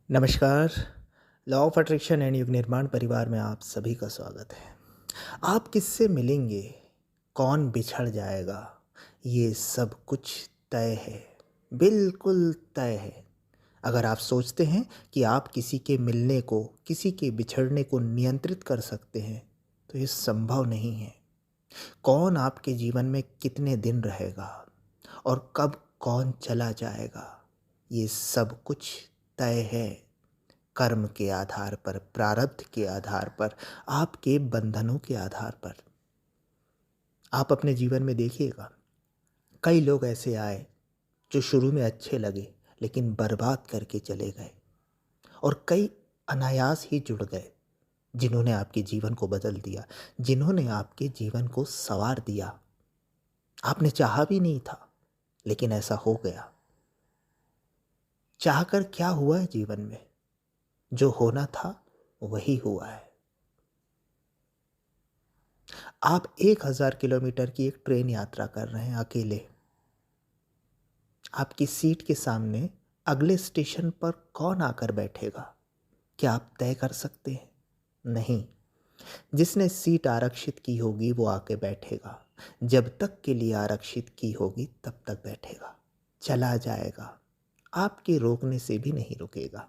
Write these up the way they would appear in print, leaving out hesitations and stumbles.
नमस्कार। Law of attraction and युग निर्माण परिवार में आप सभी का स्वागत है। आप किससे मिलेंगे, कौन बिछड़ जाएगा, ये सब कुछ तय है, बिल्कुल तय है। अगर आप सोचते हैं कि आप किसी के मिलने को, किसी के बिछड़ने को नियंत्रित कर सकते हैं, तो ये संभव नहीं है। कौन आपके जीवन में कितने दिन रहेगा और कब कौन चला जाएगा, ये सब कुछ तय है। कर्म के आधार पर, प्रारब्ध के आधार पर, आपके बंधनों के आधार पर। आप अपने जीवन में देखिएगा, कई लोग ऐसे आए जो शुरू में अच्छे लगे लेकिन बर्बाद करके चले गए, और कई अनायास ही जुड़ गए जिन्होंने आपके जीवन को बदल दिया, जिन्होंने आपके जीवन को संवार दिया। आपने चाहा भी नहीं था लेकिन ऐसा हो गया। चाहकर क्या हुआ है जीवन में? जो होना था वही हुआ है। आप 1000 किलोमीटर की एक ट्रेन यात्रा कर रहे हैं अकेले। आपकी सीट के सामने अगले स्टेशन पर कौन आकर बैठेगा, क्या आप तय कर सकते हैं? नहीं। जिसने सीट आरक्षित की होगी वो आके बैठेगा। जब तक के लिए आरक्षित की होगी तब तक बैठेगा, चला जाएगा। आपके रोकने से भी नहीं रुकेगा।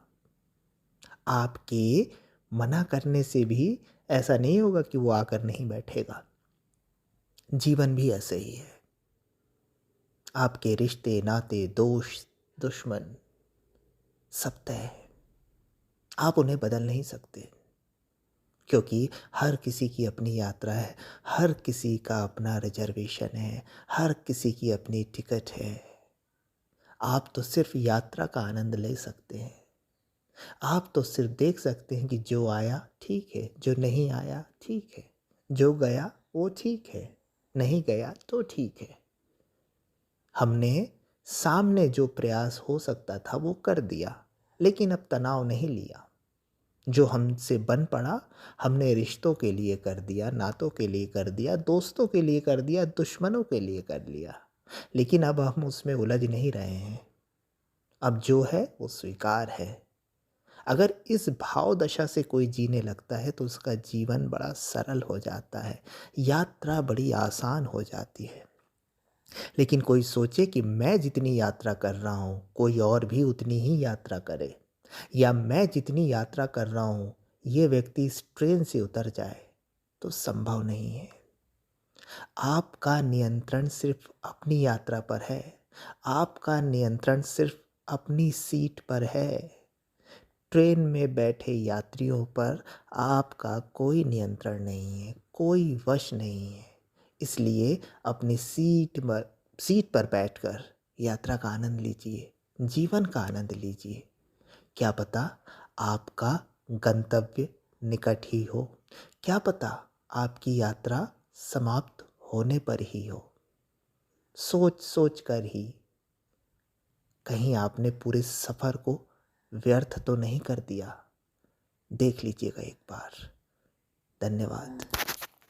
आपके मना करने से भी ऐसा नहीं होगा कि वो आकर नहीं बैठेगा। जीवन भी ऐसे ही है। आपके रिश्ते, नाते, दोस्त, दुश्मन सब तय है। आप उन्हें बदल नहीं सकते, क्योंकि हर किसी की अपनी यात्रा है, हर किसी का अपना रिजर्वेशन है, हर किसी की अपनी टिकट है। आप तो सिर्फ यात्रा का आनंद ले सकते हैं। आप तो सिर्फ देख सकते हैं कि जो आया ठीक है, जो नहीं आया ठीक है, जो गया वो ठीक है, नहीं गया तो ठीक है। हमने सामने जो प्रयास हो सकता था वो कर दिया, लेकिन अब तनाव नहीं लिया। जो हमसे बन पड़ा हमने रिश्तों के लिए कर दिया, नातों के लिए कर दिया, दोस्तों के लिए कर दिया, दुश्मनों के लिए कर लिया। लेकिन अब हम उसमें उलझ नहीं रहे हैं। अब जो है वो स्वीकार है। अगर इस भाव दशा से कोई जीने लगता है तो उसका जीवन बड़ा सरल हो जाता है, यात्रा बड़ी आसान हो जाती है। लेकिन कोई सोचे कि मैं जितनी यात्रा कर रहा हूँ कोई और भी उतनी ही यात्रा करे, या मैं जितनी यात्रा कर रहा हूँ ये व्यक्ति इस ट्रेन से उतर जाए, तो संभव नहीं है। आपका नियंत्रण सिर्फ अपनी यात्रा पर है। आपका नियंत्रण सिर्फ अपनी सीट पर है। ट्रेन में बैठे यात्रियों पर आपका कोई नियंत्रण नहीं है, कोई वश नहीं है। इसलिए अपनी सीट पर बैठकर यात्रा का आनंद लीजिए, जीवन का आनंद लीजिए। क्या पता आपका गंतव्य निकट ही हो, क्या पता आपकी यात्रा समाप्त होने पर ही हो। सोच सोच कर ही कहीं आपने पूरे सफ़र को व्यर्थ तो नहीं कर दिया। देख लीजिएगा एक बार। धन्यवाद।